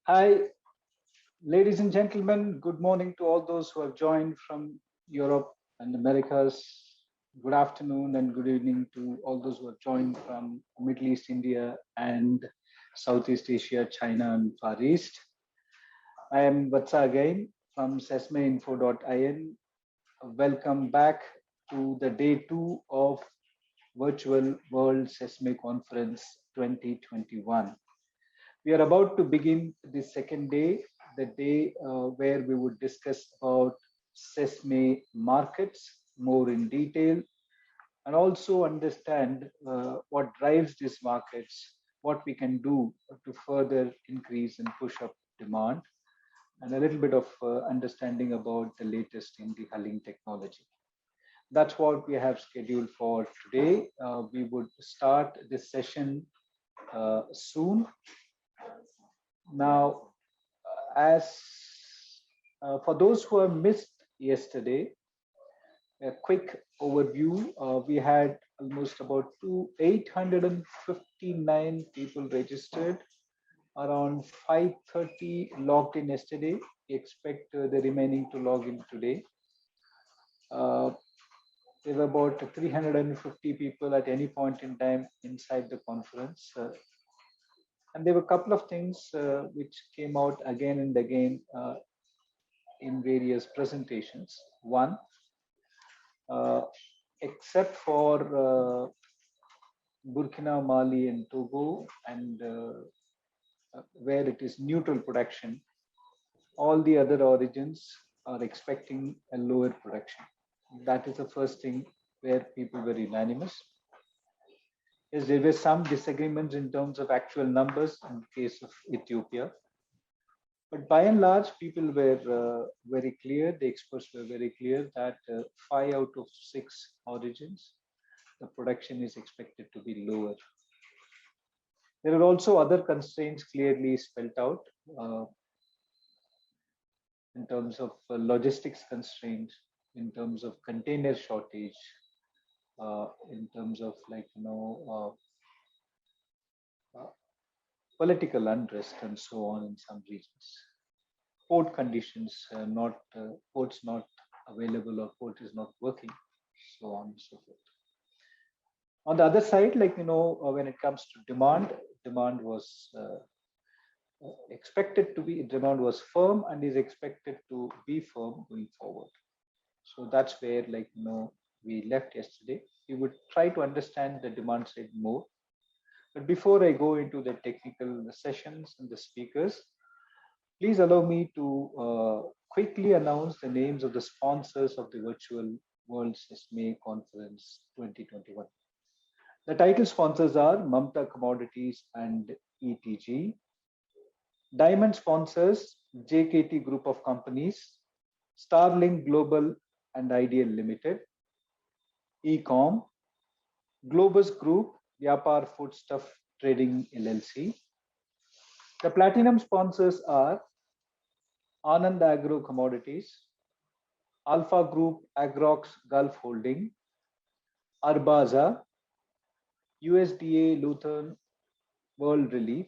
Hi, ladies and gentlemen. Good morning to all those who have joined from Europe and Americas. Good afternoon and good evening to all those who have joined from Middle East, India, and Southeast Asia, China, and Far East. I am Vatsa again from sesameinfo.in. Welcome back to the day 2 of Virtual World Sesame Conference 2021. We are about to begin the second day, the day where we would discuss about sesame markets more in detail and also understand what drives these markets, what we can do to further increase and push up demand, and a little bit of understanding about the latest in the hulling technology. That's what we have scheduled for today. We would start this session soon. Now, as for those who have missed yesterday, a quick overview. We had almost about 859 people registered, around 530 logged in yesterday. We expect the remaining to log in today. There were about 350 people at any point in time inside the conference. And there were a couple of things which came out again and again in various presentations. One, except for Burkina, Mali, and Togo, and where it is neutral production, all the other origins are expecting a lower production. That is the first thing where people were unanimous. Yes, there were some disagreements in terms of actual numbers in the case of Ethiopia. But by and large, people were very clear, the experts were very clear that 5 out of 6 origins, the production is expected to be lower. There are also other constraints clearly spelled out in terms of logistics constraints, in terms of container shortage, in terms of political unrest and so on in some regions. Port conditions, ports not available or port is not working, so on and so forth. On the other side, when it comes to demand was demand was firm and is expected to be firm going forward. So that's where we left yesterday. We would try to understand the demand side more. But before I go into the technical sessions and the speakers, please allow me to quickly announce the names of the sponsors of the Virtual World Sesame Conference 2021. The title sponsors are Mamta Commodities and ETG. Diamond sponsors JKT Group of Companies, Starling Global and Ideal Limited, Ecom, Globus Group, Vyapar Foodstuff Trading LLC. The platinum sponsors are Anand Agro Commodities, Alpha Group Agrox Gulf Holding, Arbaza, USDA Lutheran World Relief.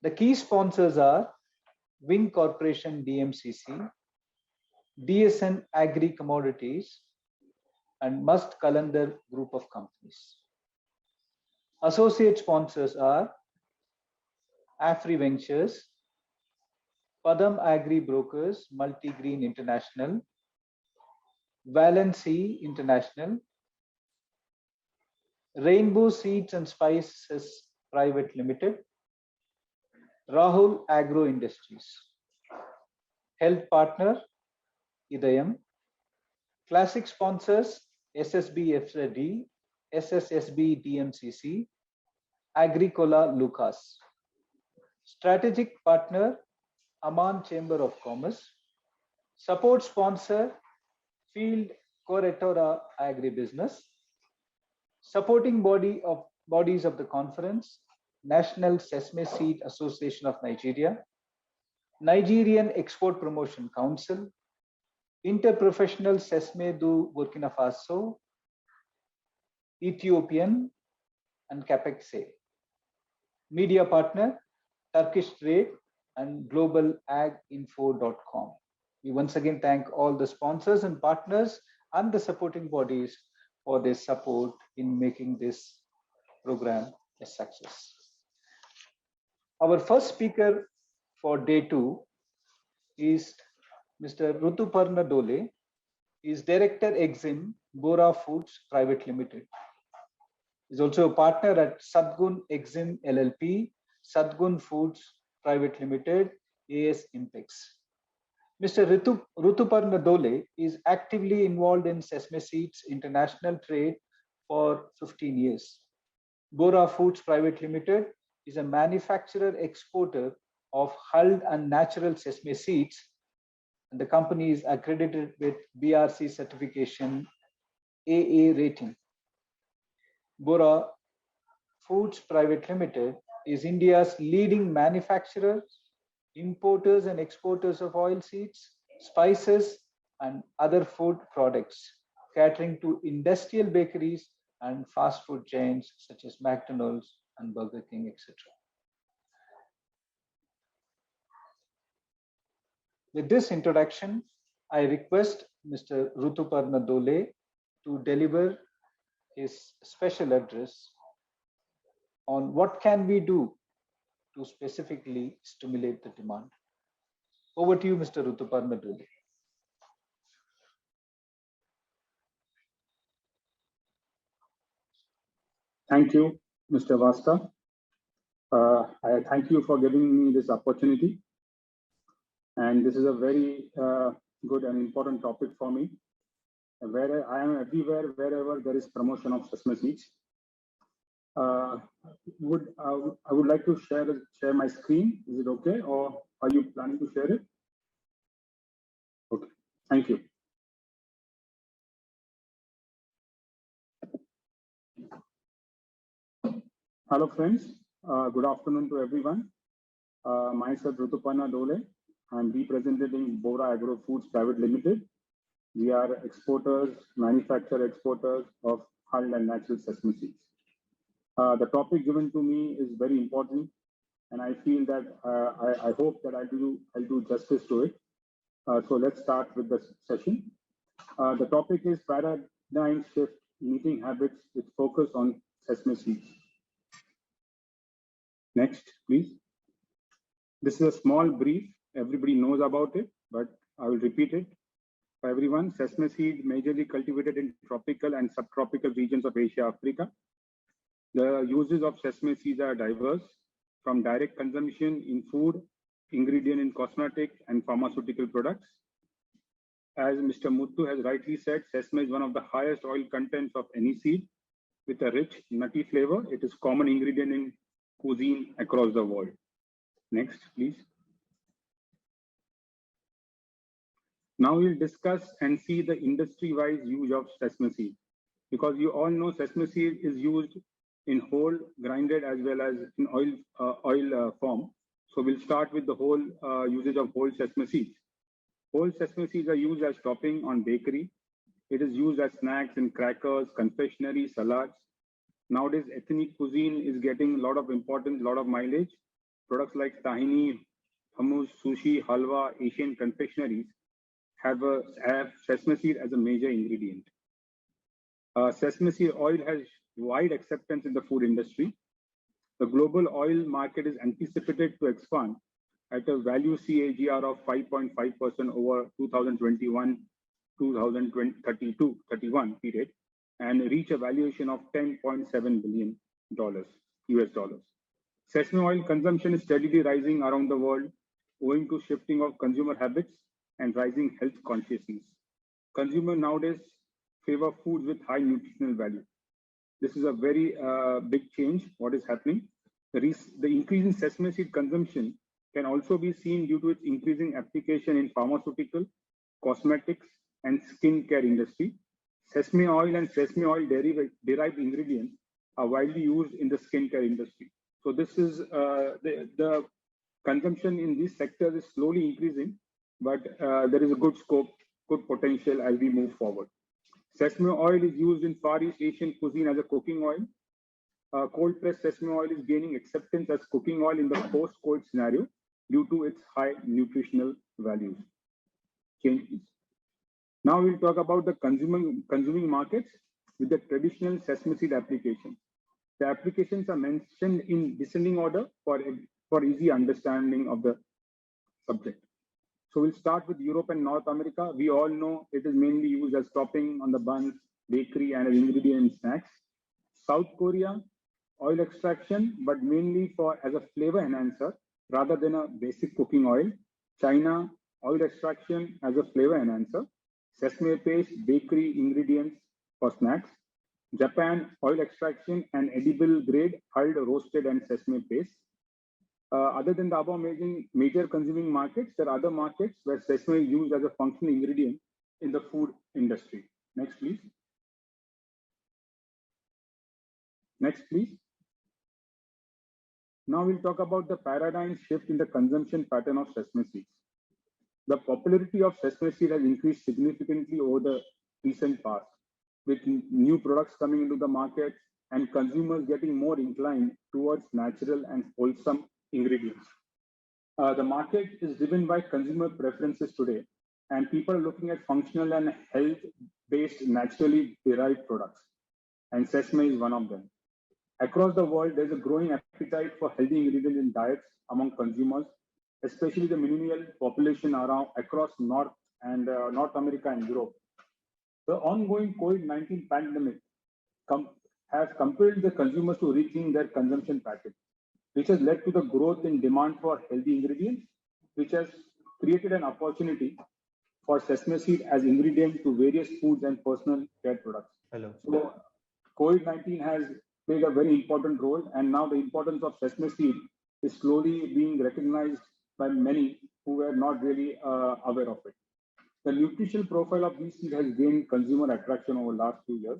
The key sponsors are Wing Corporation DMCC, DSN Agri Commodities, and Must Calendar Group of Companies. Associate sponsors are Afri Ventures, Padam Agri Brokers, Multi-Green International, Valency International, Rainbow Seeds and Spices Private Limited, Rahul Agro Industries, Health Partner, Idayam, Classic Sponsors, SSB SSSB DMCC, Agricola Lucas, Strategic Partner, Aman Chamber of Commerce, Support Sponsor, Field Coretora Agribusiness, Supporting bodies of the conference, National Sesame Seed Association of Nigeria, Nigerian Export Promotion Council, Interprofessional Sesame du Burkina Faso, Ethiopian, and Capexe. Media partner, Turkish Trade, and globalaginfo.com. We once again thank all the sponsors and partners and the supporting bodies for their support in making this program a success. Our first speaker for day 2 is Mr. Rutuparan Dole. He is Director-Exim Bora Foods Private Limited. He is also a partner at Sadgun Exim LLP, Sadgun Foods Private Limited, AS Impex. Mr. Rutuparan Dole is actively involved in sesame seeds international trade for 15 years. Bora Foods Private Limited is a manufacturer exporter of hulled and natural sesame seeds, and the company is accredited with BRC certification AA rating. Bora Foods Private Limited is India's leading manufacturer, importers and exporters of oil seeds, spices, and other food products, catering to industrial bakeries and fast food chains such as McDonald's and Burger King, etc. With this introduction, I request Mr. Rutuparan Dole to deliver his special address on what can we do to specifically stimulate the demand. Over to you, Mr. Rutuparan Dole. Thank you, Mr. Vasta. I thank you for giving me this opportunity. And this is a very good and important topic for me. Where I am everywhere, wherever there is promotion of sesame seeds. I would like to share my screen. Is it okay, or are you planning to share it? Okay, thank you. Hello friends, good afternoon to everyone. Myself Rutuparan Dole. I'm representing Bora Agro Foods Private Limited. We are exporters, exporters of hulled and natural sesame seeds. The topic given to me is very important, and I feel that I hope that I'll do justice to it. So let's start with the session. The topic is paradigm shift, eating habits with focus on sesame seeds. Next, please. This is a small brief. Everybody knows about it, but I will repeat it for everyone. Sesame seed majorly cultivated in tropical and subtropical regions of Asia, Africa. The uses of sesame seeds are diverse, from direct consumption in food, ingredient in cosmetic and pharmaceutical products. As Mr. Muthu has rightly said, sesame is one of the highest oil contents of any seed with a rich, nutty flavor. It is common ingredient in cuisine across the world. Next, please. Now we'll discuss and see the industry-wise use of sesame seed, because you all know sesame seed is used in whole, grinded, as well as in oil form. So we'll start with the whole usage of whole sesame seeds. Whole sesame seeds are used as topping on bakery. It is used as snacks in crackers, confectionery, salads. Nowadays, ethnic cuisine is getting a lot of importance, a lot of mileage. Products like tahini, hummus, sushi, halwa, Asian confectioneries have sesame seed as a major ingredient. Sesame seed oil has wide acceptance in the food industry. The global oil market is anticipated to expand at a value CAGR of 5.5% over 2021-2031 period, and reach a valuation of $10.7 billion US dollars. Sesame oil consumption is steadily rising around the world owing to shifting of consumer habits and rising health consciousness. Consumers nowadays favor foods with high nutritional value. This is a very big change, what is happening. The increase in sesame seed consumption can also be seen due to its increasing application in pharmaceutical, cosmetics, and skincare industry. Sesame oil and sesame oil derived ingredients are widely used in the skincare industry. So this is the consumption in these sectors is slowly increasing, but there is a good scope, good potential as we move forward. Sesame oil is used in Far East Asian cuisine as a cooking oil. cold-pressed sesame oil is gaining acceptance as cooking oil in the post-cold scenario due to its high nutritional values. Change, please. Now we'll talk about the consuming markets with the traditional sesame seed application. The applications are mentioned in descending order for easy understanding of the subject. So we'll start with Europe and North America. We all know it is mainly used as topping on the buns, bakery, and as ingredient in snacks. South Korea, oil extraction, but mainly as a flavor enhancer rather than a basic cooking oil. China, oil extraction as a flavor enhancer. Sesame paste, bakery ingredients for snacks. Japan, oil extraction and edible grade, hulled, roasted, and sesame paste. Other than the above major consuming markets, there are other markets where sesame is used as a functional ingredient in the food industry. Next, please. Next, please. Now we'll talk about the paradigm shift in the consumption pattern of sesame seeds. The popularity of sesame seed has increased significantly over the recent past, with new products coming into the market and consumers getting more inclined towards natural and wholesome ingredients. The market is driven by consumer preferences today, and people are looking at functional and health-based, naturally derived products, and sesame is one of them. Across the world, there's a growing appetite for healthy ingredients in diets among consumers, especially the millennial population across North America and Europe. The ongoing COVID-19 pandemic has compelled the consumers to rethink their consumption pattern, which has led to the growth in demand for healthy ingredients, which has created an opportunity for sesame seed as ingredient to various foods and personal care products. Hello. So COVID-19 has played a very important role, and now the importance of sesame seed is slowly being recognized by many who were not really aware of it. The nutritional profile of these seeds has gained consumer attraction over the last few years.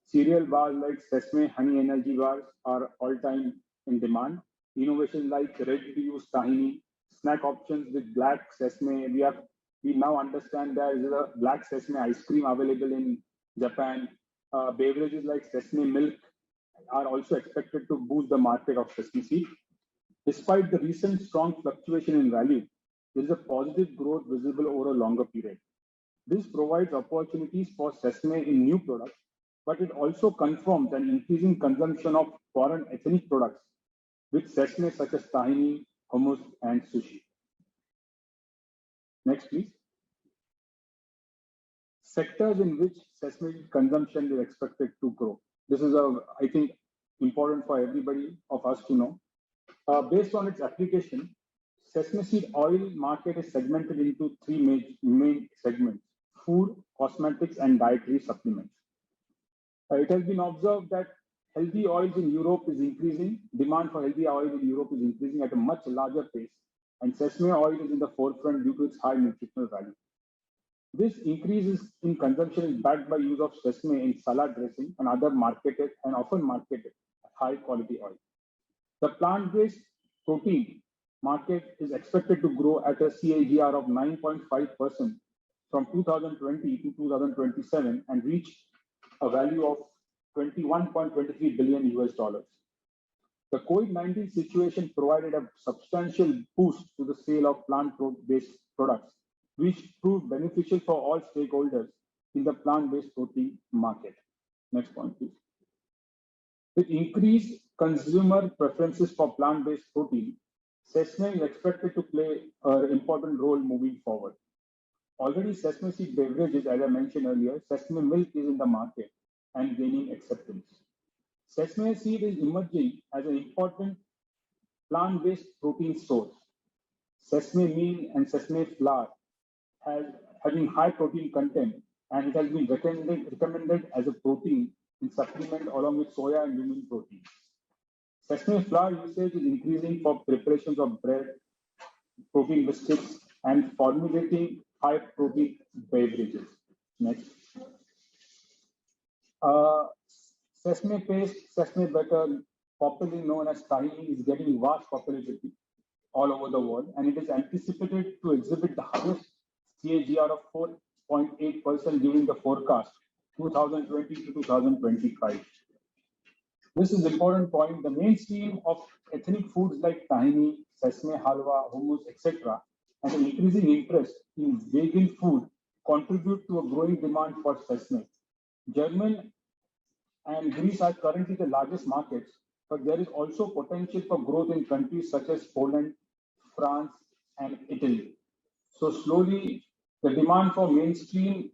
Cereal bars like Sesame Honey Energy bars are all-time in demand. Innovations like ready-to-use tahini, snack options with black sesame. We now understand there is a black sesame ice cream available in Japan. Beverages like sesame milk are also expected to boost the market of sesame seed. Despite the recent strong fluctuation in value, there is a positive growth visible over a longer period. This provides opportunities for sesame in new products, but it also confirms an increasing consumption of foreign ethnic products with sesame such as tahini, hummus, and sushi. Next, please. Sectors in which sesame consumption is expected to grow. This is, I think, important for everybody of us to know. Based on its application, sesame seed oil market is segmented into three main segments: food, cosmetics, and dietary supplements. It has been observed that healthy oils in Europe is increasing. Demand for healthy oil in Europe is increasing at a much larger pace, and sesame oil is in the forefront due to its high nutritional value. This increase in consumption is backed by use of sesame in salad dressing and other marketed and often marketed high quality oil. The plant-based protein market is expected to grow at a CAGR of 9.5% from 2020 to 2027 and reach a value of $21.23 billion US. The COVID-19 situation provided a substantial boost to the sale of plant-based products, which proved beneficial for all stakeholders in the plant-based protein market. Next point, please. With increased consumer preferences for plant-based protein, sesame is expected to play an important role moving forward. Already, sesame seed beverages, as I mentioned earlier, sesame milk is in the market and gaining acceptance. Sesame seed is emerging as an important plant-based protein source. Sesame meal and sesame flour having high protein content, and it has been recommended as a protein in supplement along with soya and human protein. Sesame flour usage is increasing for preparations of bread, protein biscuits, and formulating high protein beverages. Next. Sesame paste, sesame butter, popularly known as tahini, is getting vast popularity all over the world, and it is anticipated to exhibit the highest CAGR of 4.8% during the forecast 2020 to 2025. This is important point. The mainstream of ethnic foods like tahini, sesame, halwa, hummus, etc., and the increasing interest in vegan food contribute to a growing demand for sesame. German and Greece are currently the largest markets, but there is also potential for growth in countries such as Poland, France, and Italy. So slowly, the demand for mainstream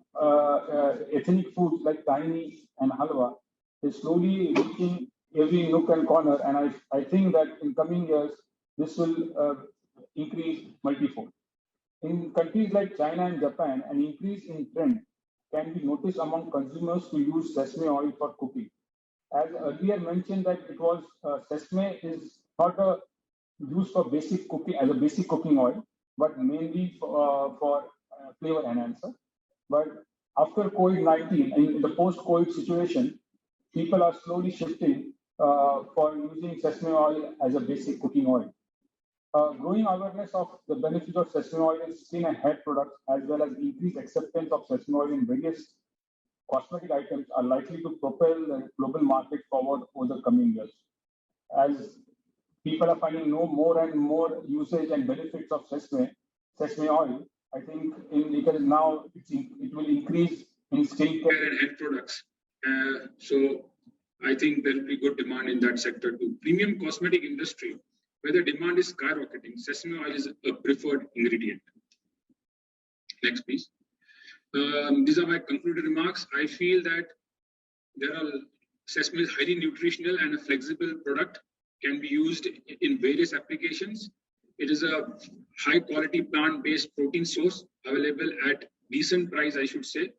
ethnic foods like tahini and halwa is slowly reaching every nook and corner, and I think that in coming years, this will increase multifold. In countries like China and Japan, an increase in trend can be noticed among consumers to use sesame oil for cooking. As earlier mentioned, that it was sesame is not a used for basic cooking as a basic cooking oil, but mainly for flavor enhancer. But after COVID-19, in the post-COVID situation, people are slowly shifting for using sesame oil as a basic cooking oil. Growing awareness of the benefits of sesame oil in skin and hair products, as well as increased acceptance of sesame oil in various cosmetic items, are likely to propel the global market forward over the coming years. As people are finding more and more usage and benefits of sesame oil, I think because now it will increase in skincare and hair products. So I think there will be good demand in that sector too. Premium cosmetic industry, where the demand is skyrocketing, sesame oil is a preferred ingredient. Next, please. These are my concluded remarks. I feel that sesame is highly nutritional and a flexible product, can be used in various applications. It is a high quality plant-based protein source available at decent price, I should say.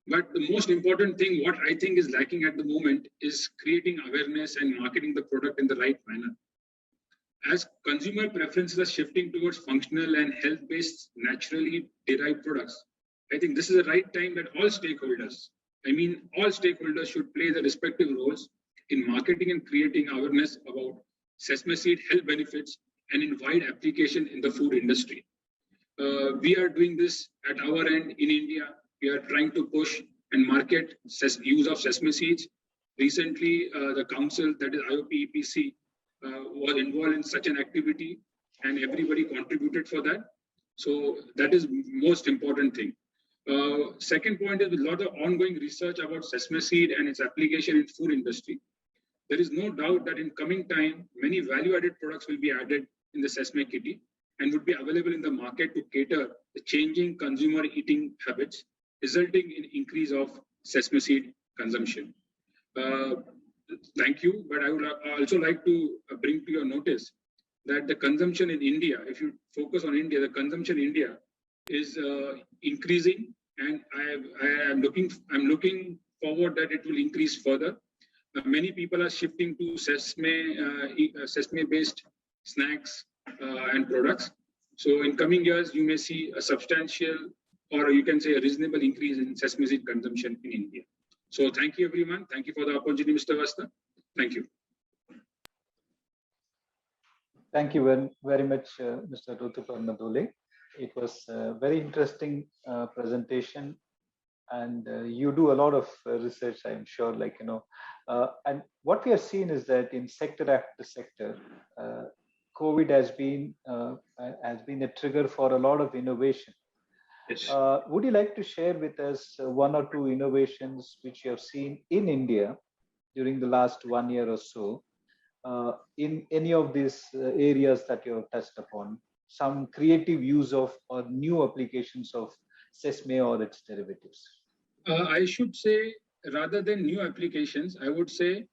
But the most important thing, what I think is lacking at the moment, is creating awareness and marketing the product in the right manner. As consumer preferences are shifting towards functional and health-based, naturally derived products, I think this is the right time that all stakeholders should play their respective roles in marketing and creating awareness about sesame seed health benefits and in wide application in the food industry. We are doing this at our end in India. We are trying to push and market use of sesame seeds. Recently, the council, that is IOP-EPC, was involved in such an activity, and everybody contributed for that. So that is most important thing. Second point is, with a lot of ongoing research about sesame seed and its application in food industry, there is no doubt that in coming time, many value-added products will be added in the sesame kitty and would be available in the market to cater the changing consumer eating habits, resulting in increase of sesame seed consumption. Thank you, but I would also like to bring to your notice that the consumption in India, if you focus on India, the consumption in India is increasing, and I'm looking forward that it will increase further. Many people are shifting to sesame-based snacks and products. So in coming years, you may see a substantial, or you can say a reasonable increase in sesame seed consumption in India. So thank you, everyone. Thank you for the opportunity, Mr. Vasta. Thank you. Thank you very much, Mr. Rutuparan Dole. It was a very interesting presentation, and you do a lot of research, I'm sure, and what we are seeing is that in sector after sector, COVID has been a trigger for a lot of innovation. Yes. Would you like to share with us one or two innovations which you have seen in India during the last 1 year or so, in any of these areas that you have touched upon, some creative use of or new applications of sesame or its derivatives? I should say, rather than new applications, I would say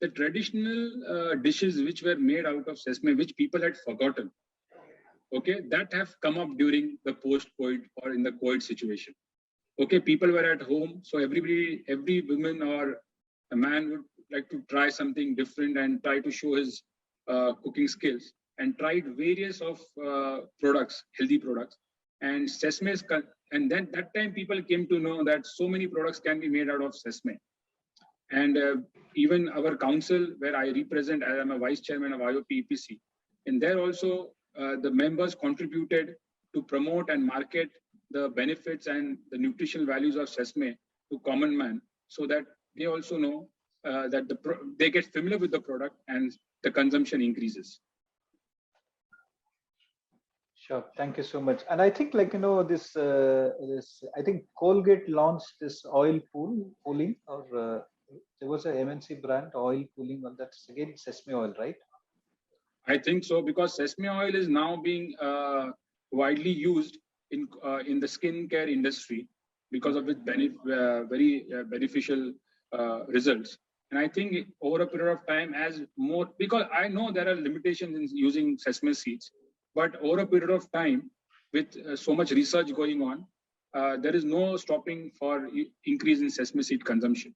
the traditional dishes which were made out of sesame, which people had forgotten, okay, that have come up during the post-COVID or in the COVID situation. Okay, people were at home, so every woman or a man would like to try something different and try to show his cooking skills, and tried various of products, healthy products, and sesame. And then that time people came to know that so many products can be made out of sesame. And even our council, where I represent, I am a vice chairman of IOP-EPC, and there also the members contributed to promote and market the benefits and the nutritional values of sesame to common man, so that they also know they get familiar with the product and the consumption increases. Sure. Thank you so much. And I think this, I think Colgate launched this oil pooling, or there was a MNC brand oil pooling, and that's again sesame oil, right? I think so, because sesame oil is now being widely used in the skincare industry because of its very beneficial results. And I think over a period of time, as more, because I know there are limitations in using sesame seeds, but over a period of time, with so much research going on, there is no stopping for increase in sesame seed consumption.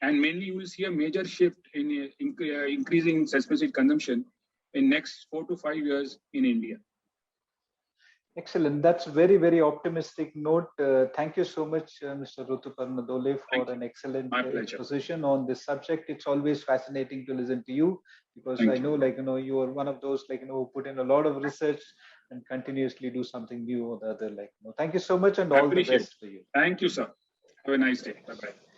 And mainly you will see a major shift in increasing sesame seed consumption in next 4 to 5 years in India. Excellent. That's very, very optimistic note. Thank you so much, Mr. Rutuparan Dole, for an excellent exposition on this subject. It's always fascinating to listen to you, because I know, you are one of those, who put in a lot of research and continuously do something new or the other. Thank you so much, and all the best for you. Thank you, sir. Have a nice day. Bye-bye.